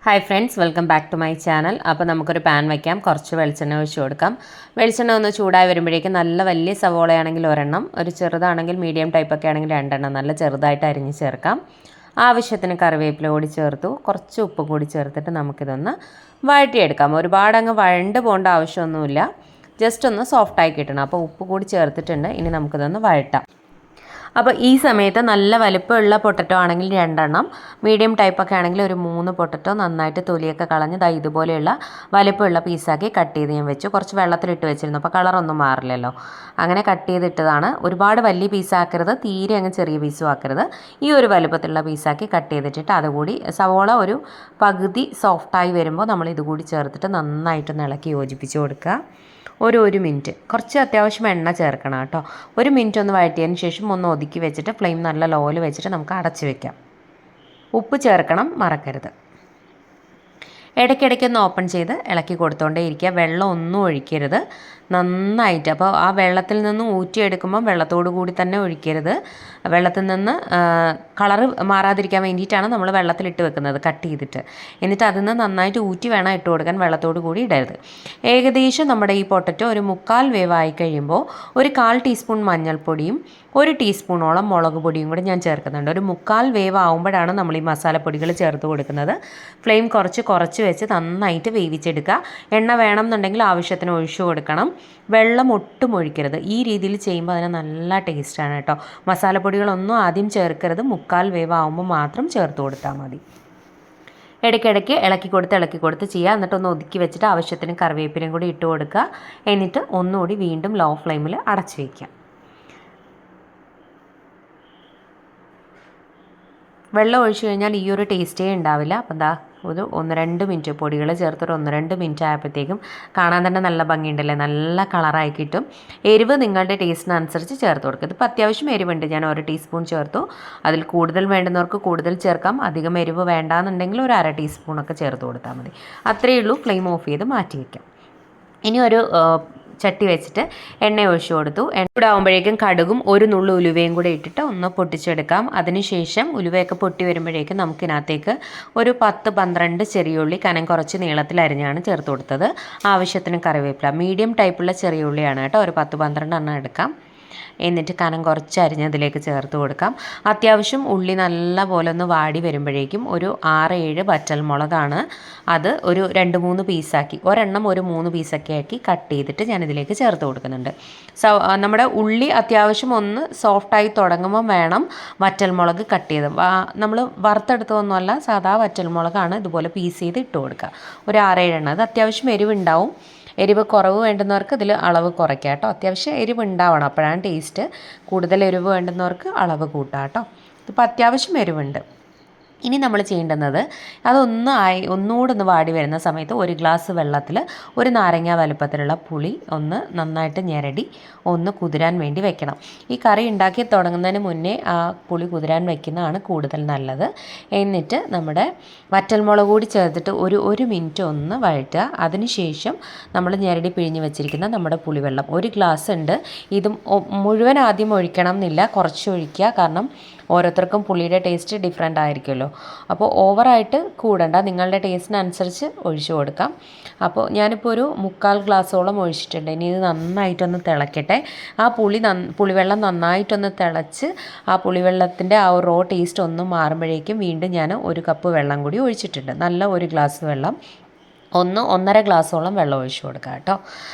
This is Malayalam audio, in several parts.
Hi friends, welcome back to my channel. അപ്പോൾ നമുക്കൊരു പാൻ വയ്ക്കാം. കുറച്ച് വെളിച്ചെണ്ണ ഒഴിച്ച് കൊടുക്കാം. വെളിച്ചെണ്ണ ഒന്ന് ചൂടായി വരുമ്പോഴേക്കും നല്ല വലിയ സവോളയാണെങ്കിൽ ഒരെണ്ണം, ഒരു ചെറുതാണെങ്കിൽ മീഡിയം ടൈപ്പൊക്കെ ആണെങ്കിൽ രണ്ടെണ്ണം നല്ല ചെറുതായിട്ട് അരിഞ്ഞ് ചേർക്കാം. ആവശ്യത്തിന് കറിവേപ്പില കൂടി ചേർത്തു. കുറച്ച് ഉപ്പ് കൂടി ചേർത്തിട്ട് നമുക്കിതൊന്ന് വഴറ്റിയെടുക്കാം. ഒരുപാട് അങ്ങ് വഴണ്ട് പോകേണ്ട ആവശ്യമൊന്നുമില്ല, ജസ്റ്റ് ഒന്ന് സോഫ്റ്റായി കിട്ടണം. അപ്പോൾ ഉപ്പ് കൂടി ചേർത്തിട്ടുണ്ട്. ഇനി നമുക്കിതൊന്ന് വഴറ്റാം. അപ്പോൾ ഈ സമയത്ത് നല്ല വലിപ്പമുള്ള പൊട്ടറ്റോ ആണെങ്കിൽ രണ്ടെണ്ണം, മീഡിയം ടൈപ്പൊക്കെ ആണെങ്കിൽ ഒരു 3 പൊട്ടറ്റോ നന്നായിട്ട് തൊലിയൊക്കെ കളഞ്ഞ് ഇതുപോലെയുള്ള വലിപ്പമുള്ള പീസാക്കി കട്ട് ചെയ്ത് ഞാൻ വെച്ചു. കുറച്ച് വെള്ളത്തിലിട്ട് വെച്ചിരുന്നു, അപ്പോൾ കളറൊന്നും മാറില്ലല്ലോ. അങ്ങനെ കട്ട് ചെയ്തിട്ടതാണ്. ഒരുപാട് വലിയ പീസാക്കരുത്, തീരെ അങ്ങ് ചെറിയ പീസും ആക്കരുത്. ഈ ഒരു വലുപ്പത്തിലുള്ള പീസാക്കി കട്ട് ചെയ്തിട്ടിട്ട് അതുകൂടി സവോള ഒരു പകുതി സോഫ്റ്റായി വരുമ്പോൾ നമ്മൾ ഇതുകൂടി ചേർത്തിട്ട് നന്നായിട്ടൊന്ന് ഇളക്കി യോജിപ്പിച്ച് കൊടുക്കുക. ഒരു മിനിറ്റ്, കുറച്ച് അത്യാവശ്യം എണ്ണ ചേർക്കണം കേട്ടോ. 1 മിനിറ്റ് ഒന്ന് വഴറ്റിയതിന് ശേഷം ഒന്ന് ഒതുക്കി വെച്ചിട്ട് ഫ്ലെയിം നല്ല ലോയിൽ വെച്ചിട്ട് നമുക്ക് അടച്ച് വെക്കാം. ഉപ്പ് ചേർക്കണം, മറക്കരുത്. ഇടയ്ക്കിടയ്ക്ക് ഒന്ന് ഓപ്പൺ ചെയ്ത് ഇളക്കി കൊടുത്തുകൊണ്ടേ ഇരിക്കുക. വെള്ളം ഒന്നും ഒഴിക്കരുത്, നന്നായിട്ട്. അപ്പോൾ ആ വെള്ളത്തിൽ നിന്ന് ഊറ്റിയെടുക്കുമ്പം വെള്ളത്തോടു കൂടി തന്നെ ഒഴിക്കരുത്. വെള്ളത്തിൽ നിന്ന് കളറ് മാറാതിരിക്കാൻ വേണ്ടിയിട്ടാണ് നമ്മൾ വെള്ളത്തിലിട്ട് വെക്കുന്നത് കട്ട് ചെയ്തിട്ട്. എന്നിട്ട് അതിൽ നിന്ന് നന്നായിട്ട് ഊറ്റി വേണം ഇട്ട് കൊടുക്കാൻ, വെള്ളത്തോടു കൂടി ഇടരുത്. ഏകദേശം നമ്മുടെ ഈ പൊട്ടറ്റോ ഒരു 1/4 വേവായി കഴിയുമ്പോൾ ഒരു 1/4 ടീസ്പൂൺ മഞ്ഞൾപ്പൊടിയും 1 ടീസ്പൂണോളം മുളക് പൊടിയും കൂടി ഞാൻ ചേർക്കുന്നുണ്ട്. ഒരു 1/4 വേവ് ആകുമ്പോഴാണ് നമ്മൾ ഈ മസാലപ്പൊടികൾ ചേർത്ത് കൊടുക്കുന്നത്. ഫ്ലെയിം കുറച്ച് വെച്ച് നന്നായിട്ട് വേവിച്ചെടുക്കുക. എണ്ണ വേണമെന്നുണ്ടെങ്കിൽ ആവശ്യത്തിന് ഒഴിച്ചു കൊടുക്കണം. വെള്ളം ഒട്ടും ഒഴിക്കരുത്. ഈ രീതിയിൽ ചെയ്യുമ്പോൾ അതിന് നല്ല ടേസ്റ്റാണ് കേട്ടോ. മസാലപ്പൊടികളൊന്നും ആദ്യം ചേർക്കരുത്, 1/4 വേവ് ആകുമ്പോൾ മാത്രം ചേർത്ത് കൊടുത്താൽ മതി. ഇടയ്ക്കിടയ്ക്ക് ഇളക്കി കൊടുത്ത് ചെയ്യുക. എന്നിട്ടൊന്ന് ഒതുക്കി വെച്ചിട്ട് ആവശ്യത്തിന് കറിവേപ്പിലയും കൂടി ഇട്ട് കൊടുക്കുക. എന്നിട്ട് ഒന്നുകൂടി വീണ്ടും ലോ ഫ്ലെയിമിൽ അടച്ചു വയ്ക്കുക. വെള്ളം ഒഴിച്ചു കഴിഞ്ഞാൽ ഈ ഒരു ടേസ്റ്റേ ഉണ്ടാവില്ല. അപ്പം എന്താ ഒരു 1-2 മിനിറ്റ് പൊടികൾ ചേർത്തൊരു 1-2 മിനിറ്റ് ആയപ്പോഴത്തേക്കും കാണാൻ തന്നെ നല്ല ഭംഗിയുണ്ടല്ലേ, നല്ല കളറായി കിട്ടും. എരിവ് നിങ്ങളുടെ ടേസ്റ്റിനനുസരിച്ച് ചേർത്ത് കൊടുക്കുക. ഇതിപ്പോൾ അത്യാവശ്യം എരിവുണ്ട്, ഞാൻ 1 ടീസ്പൂൺ ചേർത്തു. അതിൽ കൂടുതൽ വേണ്ടുന്നവർക്ക് കൂടുതൽ ചേർക്കാം. അധികം എരിവ് വേണ്ടാന്നുണ്ടെങ്കിൽ ഒരു 1/2 ടീസ്പൂണൊക്കെ ചേർത്ത് കൊടുത്താൽ മതി. അത്രയേ ഉള്ളൂ. ഫ്ലെയിം ഓഫ് ചെയ്ത് മാറ്റി വയ്ക്കാം. ഇനി ഒരു ചട്ടി വെച്ചിട്ട് എണ്ണ ഒഴിച്ചു കൊടുത്തു. എണ്ണ ചൂടാകുമ്പോഴേക്കും കടുകും ഒരു നുള്ളു ഉലുവയും കൂടെ ഇട്ടിട്ട് ഒന്ന് പൊട്ടിച്ചെടുക്കാം. അതിനുശേഷം ഉലുവയൊക്കെ പൊട്ടി വരുമ്പോഴേക്കും നമുക്കിനകത്തേക്ക് ഒരു 10-12 ചെറിയ ഉള്ളി കനം കുറച്ച് നീളത്തിൽ അരിഞ്ഞാണ് ചേർത്ത് കൊടുത്തത്. ആവശ്യത്തിന് കറിവേപ്പില, മീഡിയം ടൈപ്പുള്ള ചെറിയ ഉള്ളിയാണ് കേട്ടോ. ഒരു 10-12 എണ്ണം എടുക്കാം. എന്നിട്ട് കനം കുറച്ച് അരിഞ്ഞതിലേക്ക് ചേർത്ത് കൊടുക്കാം. അത്യാവശ്യം ഉള്ളി നല്ല പോലെ ഒന്ന് വാടി വരുമ്പോഴേക്കും ഒരു 6-7 വറ്റൽമുളകാണ്. അത് ഒരു 2-3 പീസാക്കി, ഒരെണ്ണം ഒരു 3 പീസൊക്കെ ആക്കി കട്ട് ചെയ്തിട്ട് ഞാനിതിലേക്ക് ചേർത്ത് കൊടുക്കുന്നുണ്ട്. നമ്മുടെ ഉള്ളി അത്യാവശ്യം ഒന്ന് സോഫ്റ്റായി തുടങ്ങുമ്പം വേണം വറ്റൽമുളക് കട്ട് ചെയ്ത്. നമ്മൾ വറുത്തെടുത്തതൊന്നുമല്ല, സാധാ വറ്റൽമുളകാണ്. ഇതുപോലെ പീസ് ചെയ്ത് ഇട്ട് കൊടുക്കുക. ഒരു 6-7 എണ്ണം. അത് അത്യാവശ്യം എരിവുണ്ടാവും. എരിവ് കുറവ് വേണ്ടുന്നവർക്ക് ഇതിൽ അളവ് കുറയ്ക്കാം കേട്ടോ. അത്യാവശ്യം എരിവ് ഉണ്ടാവണം, അപ്പോഴാണ് ടേസ്റ്റ്. കൂടുതൽ എരിവ് വേണ്ടുന്നവർക്ക് അളവ് കൂട്ടാം കേട്ടോ. ഇതിപ്പോൾ അത്യാവശ്യം എരിവുണ്ട്. ഇനി നമ്മൾ ചെയ്യേണ്ടുന്നത് ഒന്നുകൂടെ ഒന്ന് വാടി വരുന്ന സമയത്ത് 1 ഗ്ലാസ് വെള്ളത്തിൽ ഒരു നാരങ്ങ വലുപ്പത്തിലുള്ള പുളി ഒന്ന് നന്നായിട്ട് ഞെരടി ഒന്ന് കുതിരാൻ വേണ്ടി വെക്കണം. ഈ കറി ഉണ്ടാക്കി തുടങ്ങുന്നതിന് മുന്നേ ആ പുളി കുതിരാൻ വെക്കുന്നതാണ് കൂടുതൽ നല്ലത്. എന്നിട്ട് നമ്മുടെ വറ്റൽമുളക് കൂടി ചേർത്തിട്ട് ഒരു മിനിറ്റ് ഒന്ന് വഴറ്റുക. അതിനുശേഷം നമ്മൾ ഞെരടി പിഴിഞ്ഞ് വെച്ചിരിക്കുന്ന നമ്മുടെ പുളിവെള്ളം 1 ഗ്ലാസ് ഉണ്ട്. ഇതും മുഴുവൻ ആദ്യം ഒഴിക്കണം എന്നില്ല, കുറച്ച് ഒഴിക്കുക. കാരണം ഓരോരുത്തർക്കും പുളിയുടെ ടേസ്റ്റ് ഡിഫറെൻ്റ് ആയിരിക്കുമല്ലോ. അപ്പോൾ ഓവറായിട്ട് കൂടണ്ട, നിങ്ങളുടെ ടേസ്റ്റിനനുസരിച്ച് ഒഴിച്ചു കൊടുക്കാം. അപ്പോൾ ഞാനിപ്പോൾ ഒരു 1/4 ഗ്ലാസ്സോളം ഒഴിച്ചിട്ടുണ്ട്. ഇനി ഇത് നന്നായിട്ടൊന്ന് തിളക്കട്ടെ. ആ പുളിവെള്ളം നന്നായിട്ടൊന്ന് തിളച്ച് ആ പുളിവെള്ളത്തിൻ്റെ ആ റോ ടേസ്റ്റ് ഒന്ന് മാറുമ്പോഴേക്കും വീണ്ടും ഞാൻ 1 കപ്പ് വെള്ളം കൂടി ഒഴിച്ചിട്ടുണ്ട്. നല്ല 1 ഗ്ലാസ് വെള്ളം, 1-1.5 ഗ്ലാസ്സോളം വെള്ളം ഒഴിച്ചു കൊടുക്കുക കേട്ടോ.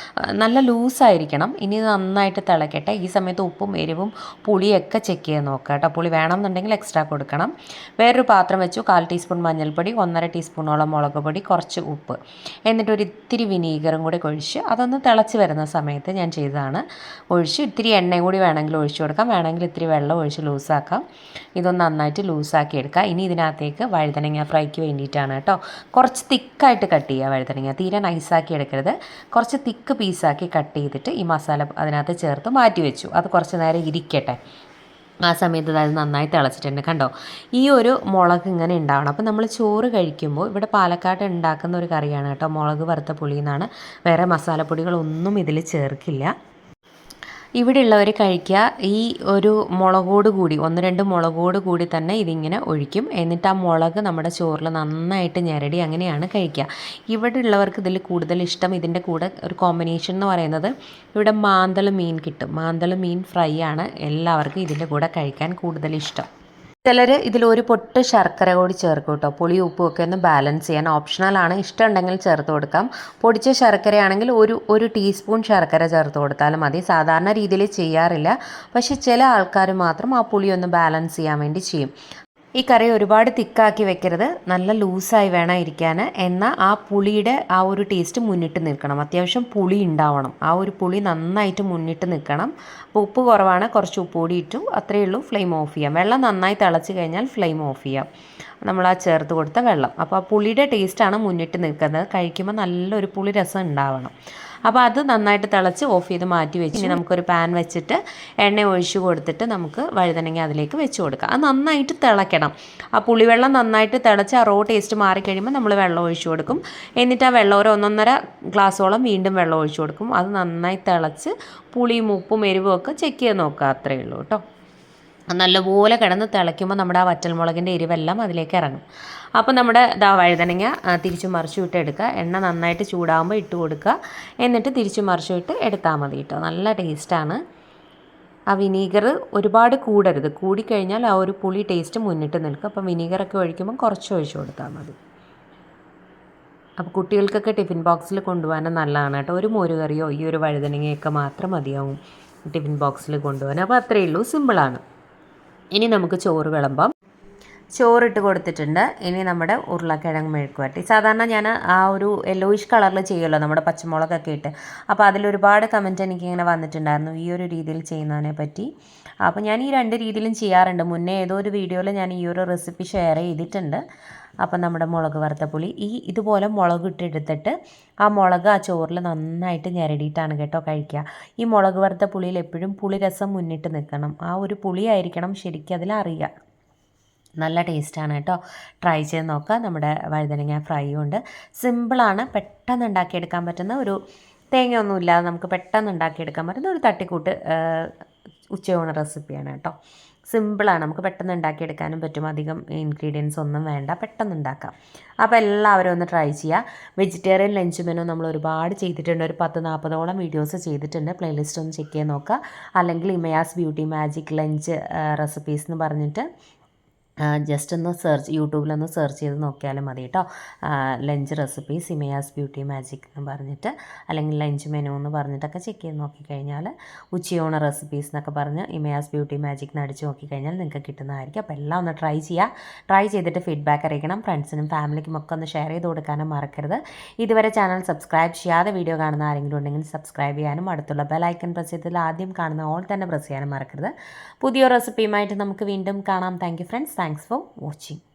നല്ല ലൂസായിരിക്കണം. ഇനി നന്നായിട്ട് തിളക്കട്ടെ. ഈ സമയത്ത് ഉപ്പും എരിവും പുളിയൊക്കെ ചെക്ക് ചെയ്ത് നോക്കുക കേട്ടോ. പുളി വേണമെന്നുണ്ടെങ്കിൽ എക്സ്ട്രാ കൊടുക്കണം. വേറൊരു പാത്രം വെച്ചു. 1/4 ടീസ്പൂൺ മഞ്ഞൾപ്പൊടി, 1.5 ടീസ്പൂണോളം മുളക് പൊടി, കുറച്ച് ഉപ്പ്, എന്നിട്ട് ഒരു ഇത്തിരി വിനീഗറും കൂടി ഒഴിച്ച് അതൊന്ന് തിളച്ച് വരുന്ന സമയത്ത് ഞാൻ ചെയ്തതാണ്. ഒഴിച്ച് ഇത്തിരി എണ്ണയും കൂടി വേണമെങ്കിൽ ഒഴിച്ചു കൊടുക്കാം, വേണമെങ്കിൽ ഇത്തിരി വെള്ളം ഒഴിച്ച് ലൂസാക്കാം. ഇതൊന്ന് നന്നായിട്ട് ലൂസാക്കി എടുക്കുക. ഇനി ഇതിനകത്തേക്ക് വഴുതനങ്ങ ഫ്രൈക്ക് വേണ്ടിയിട്ടാണ് കേട്ടോ. കുറച്ച് തിക്കായിട്ട് കട്ട് ചെയ്യുക വഴുതനങ്ങ, തീരെ നൈസാക്കി എടുക്കരുത്. കുറച്ച് തിക്ക് പീസാക്കി കട്ട് ചെയ്തിട്ട് ഈ മസാല അതിനകത്ത് ചേർത്ത് മാറ്റി വെച്ചു. അത് കുറച്ച് നേരം ഇരിക്കട്ടെ. ആ സമയത്ത് അത് നന്നായി തിളച്ചിട്ടുണ്ട്. കണ്ടോ, ഈ ഒരു മുളക് ഇങ്ങനെ ഉണ്ടാവണം. അപ്പോൾ നമ്മൾ ചോറ് കഴിക്കുമ്പോൾ, ഇവിടെ പാലക്കാട് ഉണ്ടാക്കുന്ന ഒരു കറിയാണ് കേട്ടോ, മുളക് വറുത്ത പുളി എന്നാണ്. വേറെ മസാലപ്പൊടികളൊന്നും ഇതിൽ ചേർക്കില്ല. ഇവിടെയുള്ളവർ കഴിക്കുക ഈ ഒരു മുളകോട് കൂടി 1-2 മുളകോട് കൂടി തന്നെ ഇതിങ്ങനെ ഒഴിക്കും. എന്നിട്ട് ആ മുളക് നമ്മുടെ ചോറിൽ നന്നായിട്ട് ഞെരടി അങ്ങനെയാണ് കഴിക്കുക. ഇവിടെ ഉള്ളവർക്ക് ഇതിൽ കൂടുതൽ ഇഷ്ടം ഇതിൻ്റെ കൂടെ ഒരു കോമ്പിനേഷൻ എന്ന് പറയുന്നത് ഇവിടെ മാന്തൾ മീൻ കിട്ടും. മാന്തൾ മീൻ ഫ്രൈ ആണ് എല്ലാവർക്കും ഇതിൻ്റെ കൂടെ കഴിക്കാൻ കൂടുതൽ ഇഷ്ടം. ചിലർ ഇതിൽ ഒരു പൊട്ട് ശർക്കര കൂടി ചേർക്കും കേട്ടോ. പുളിയും ഉപ്പും ഒക്കെ ഒന്ന് ബാലൻസ് ചെയ്യാൻ ഓപ്ഷണലാണ്. ഇഷ്ടമുണ്ടെങ്കിൽ ചേർത്ത് കൊടുക്കാം. പൊടിച്ച ശർക്കരയാണെങ്കിൽ ഒരു ടീസ്പൂൺ ശർക്കര ചേർത്ത് കൊടുത്താലും മതി. സാധാരണ രീതിയിൽ ചെയ്യാറില്ല, പക്ഷേ ചില ആൾക്കാർ മാത്രം ആ പുളി ഒന്ന് ബാലൻസ് ചെയ്യാൻ വേണ്ടി ചെയ്യും. ഈ കറി ഒരുപാട് തിക്കാക്കി വെക്കരുത്, നല്ല ലൂസായി വേണം ഇരിക്കാൻ. എന്നാൽ ആ പുളിയുടെ ആ ഒരു ടേസ്റ്റ് മുന്നിട്ട് നിൽക്കണം. അത്യാവശ്യം പുളി ഉണ്ടാവണം, ആ ഒരു പുളി നന്നായിട്ട് മുന്നിട്ട് നിൽക്കണം. അപ്പോൾ ഉപ്പ് കുറവാണ്, കുറച്ച് ഉപ്പ് കൂടി ഇട്ടു, അത്രയേ ഉള്ളൂ. ഫ്ലെയിം ഓഫ് ചെയ്യാം. വെള്ളം നന്നായി തിളച്ച് കഴിഞ്ഞാൽ ഫ്ലെയിം ഓഫ് ചെയ്യാം. നമ്മൾ ആ ചേർത്ത് കൊടുത്ത വെള്ളം, അപ്പോൾ ആ പുളിയുടെ ടേസ്റ്റാണ് മുന്നിട്ട് നിൽക്കുന്നത്. കഴിക്കുമ്പോൾ നല്ലൊരു പുളി രസം ഉണ്ടാവണം. അപ്പോൾ അത് നന്നായിട്ട് തിളച്ച് ഓഫ് ചെയ്ത് മാറ്റി വെച്ച് ഇനി നമുക്കൊരു പാൻ വെച്ചിട്ട് എണ്ണ ഒഴിച്ച് കൊടുത്തിട്ട് നമുക്ക് വഴുതനങ്ങ അതിലേക്ക് വെച്ച് കൊടുക്കാം. അത് നന്നായിട്ട് തിളയ്ക്കണം. ആ പുളിവെള്ളം നന്നായിട്ട് തിളച്ച് ആ റോ ടേസ്റ്റ് മാറിക്കഴിയുമ്പോൾ നമ്മൾ വെള്ളം ഒഴിച്ച് കൊടുക്കും. എന്നിട്ട് ആ വെള്ളം ഒരു 1.5 ഗ്ലാസ്സോളം വീണ്ടും വെള്ളം ഒഴിച്ച് കൊടുക്കും. അത് നന്നായി തിളച്ച് പുളിയും ഉപ്പും എരിവും ഒക്കെ ചെക്ക് ചെയ്ത് നോക്കുക. അത്രയേ ഉള്ളൂ കേട്ടോ. നല്ലപോലെ കിടന്ന് തിളയ്ക്കുമ്പോൾ നമ്മുടെ ആ വറ്റൽമുളകിൻ്റെ എരിവെല്ലാം അതിലേക്ക് ഇറങ്ങും. അപ്പോൾ നമ്മുടെ വഴുതനങ്ങ തിരിച്ചും മറിച്ചും ഇട്ട് എടുക്കുക. എണ്ണ നന്നായിട്ട് ചൂടാകുമ്പോൾ ഇട്ട് കൊടുക്കുക. എന്നിട്ട് തിരിച്ചും മറിച്ചും ഇട്ട് എടുത്താൽ മതി കേട്ടോ. നല്ല ടേസ്റ്റാണ്. ആ വിനീഗർ ഒരുപാട് കൂടരുത്, കൂടിക്കഴിഞ്ഞാൽ ആ ഒരു പുളി ടേസ്റ്റ് മുന്നിട്ട് നിൽക്കും. അപ്പം വിനീഗറൊക്കെ ഒഴിക്കുമ്പോൾ കുറച്ച് ഒഴിച്ച് കൊടുത്താൽ മതി. അപ്പോൾ കുട്ടികൾക്കൊക്കെ ടിഫിൻ ബോക്സിൽ കൊണ്ടുപോകാൻ നല്ലതാണ് കേട്ടോ. ഒരു മോരുകറിയോ ഈ ഒരു വഴുതനങ്ങയൊക്കെ മാത്രം മതിയാവും ടിഫിൻ ബോക്സിൽ കൊണ്ടുപോകാൻ. അപ്പോൾ അത്രയേ ഉള്ളൂ, സിമ്പിളാണ്. ഇനി നമുക്ക് ചോറ് വിളമ്പാം. ചോറിട്ട് കൊടുത്തിട്ടുണ്ട്. ഇനി നമ്മുടെ ഉരുളക്കിഴങ്ങ് മെഴുക്കുവരട്ടി. സാധാരണ ഞാൻ ആ ഒരു യെല്ലോയിഷ് കളറിൽ ചെയ്യുമല്ലോ നമ്മുടെ പച്ചമുളകൊക്കെ ഇട്ട്. അപ്പോൾ അതിലൊരുപാട് കമൻറ്റ് എനിക്കിങ്ങനെ വന്നിട്ടുണ്ടായിരുന്നു ഈ ഒരു രീതിയിൽ ചെയ്യുന്നതിനെ പറ്റി. അപ്പോൾ ഞാൻ ഈ 2 രീതിയിലും ചെയ്യാറുണ്ട്. മുന്നേ ഏതോ ഒരു വീഡിയോയിൽ ഞാൻ ഈ ഒരു റെസിപ്പി ഷെയർ ചെയ്തിട്ടുണ്ട്. അപ്പം നമ്മുടെ മുളക് വറുത്ത പുളി ഇതുപോലെ മുളക് ഇട്ടെടുത്തിട്ട് ആ മുളക് ആ ചോറിൽ നന്നായിട്ട് ഞെരടിയിട്ടാണ് കേട്ടോ കഴിക്കുക. ഈ മുളക് വറുത്ത പുളിയിൽ എപ്പോഴും പുളിരസം മുന്നിട്ട് നിൽക്കണം. ആ ഒരു പുളിയായിരിക്കണം ശരിക്കും അതിലറിയുക. നല്ല ടേസ്റ്റാണ് കേട്ടോ. ട്രൈ ചെയ്ത് നോക്കുക. നമ്മുടെ വഴുതനങ്ങ ഫ്രൈ ഉണ്ട്. സിമ്പിളാണ്, പെട്ടെന്ന് ഉണ്ടാക്കിയെടുക്കാൻ പറ്റുന്ന ഒരു തേങ്ങയൊന്നുമില്ലാതെ നമുക്ക് പെട്ടെന്ന് ഉണ്ടാക്കിയെടുക്കാൻ പറ്റുന്ന ഒരു തട്ടിക്കൂട്ട് ഉച്ചയൂണ് റെസിപ്പിയാണ് കേട്ടോ. സിമ്പിളാണ്, നമുക്ക് പെട്ടെന്ന് ഉണ്ടാക്കിയെടുക്കാനും പറ്റും. അധികം ഇൻഗ്രീഡിയൻസ് ഒന്നും വേണ്ട, പെട്ടെന്ന് ഉണ്ടാക്കാം. അപ്പോൾ എല്ലാവരും ഒന്ന് ട്രൈ ചെയ്യുക. വെജിറ്റേറിയൻ ലഞ്ച് മെനു നമ്മൾ ഒരുപാട് ചെയ്തിട്ടുണ്ട്. ഒരു 10-40ഓളം വീഡിയോസ് ചെയ്തിട്ടുണ്ട്. പ്ലേലിസ്റ്റ് ഒന്ന് ചെക്ക് ചെയ്ത് നോക്കുക. അല്ലെങ്കിൽ ഇമയാസ് ബ്യൂട്ടി മാജിക് ലഞ്ച് റെസിപ്പീസ് എന്ന് പറഞ്ഞിട്ട് ജസ്റ്റ് ഒന്ന് യൂട്യൂബിലൊന്ന് സെർച്ച് ചെയ്ത് നോക്കിയാലും മതി കേട്ടോ. ലഞ്ച് റെസിപ്പീസ് ഇമയാസ് ബ്യൂട്ടി മാജിക് എന്ന് പറഞ്ഞിട്ട്, അല്ലെങ്കിൽ ലഞ്ച് മെനു എന്ന് പറഞ്ഞിട്ടൊക്കെ ചെക്ക് ചെയ്ത് നോക്കിക്കഴിഞ്ഞാൽ ഉച്ചയൂണ് റെസിപ്പീസ് എന്നൊക്കെ പറഞ്ഞ് ഇമയാസ് ബ്യൂട്ടി മാജിക് എന്ന് അടിച്ച് നോക്കിക്കഴിഞ്ഞാൽ നിങ്ങൾക്ക് കിട്ടുന്നതായിരിക്കും. അപ്പോൾ എല്ലാം ഒന്ന് ട്രൈ ചെയ്യുക. ട്രൈ ചെയ്തിട്ട് ഫീഡ്ബാക്ക് അറിയിക്കണം. ഫ്രണ്ട്സിനും ഫാമിലിക്കും ഒക്കെ ഒന്ന് ഷെയർ ചെയ്ത് കൊടുക്കാനും മറക്കരുത്. ഇതുവരെ ചാനൽ സബ്സ്ക്രൈബ് ചെയ്യാതെ വീഡിയോ കാണുന്ന ആരെങ്കിലും ഉണ്ടെങ്കിൽ സബ്സ്ക്രൈബ് ചെയ്യാനും അടുത്തുള്ള ബെൽ ഐക്കൺ പ്രസ് ചെയ്തതിൽ ആദ്യം കാണുന്ന ഓൾ തന്നെ പ്രസ് ചെയ്യാനും മറക്കരുത്. പുതിയ റെസിപ്പിയുമായിട്ട് നമുക്ക് വീണ്ടും കാണാം. Thank you friends. Thanks for watching.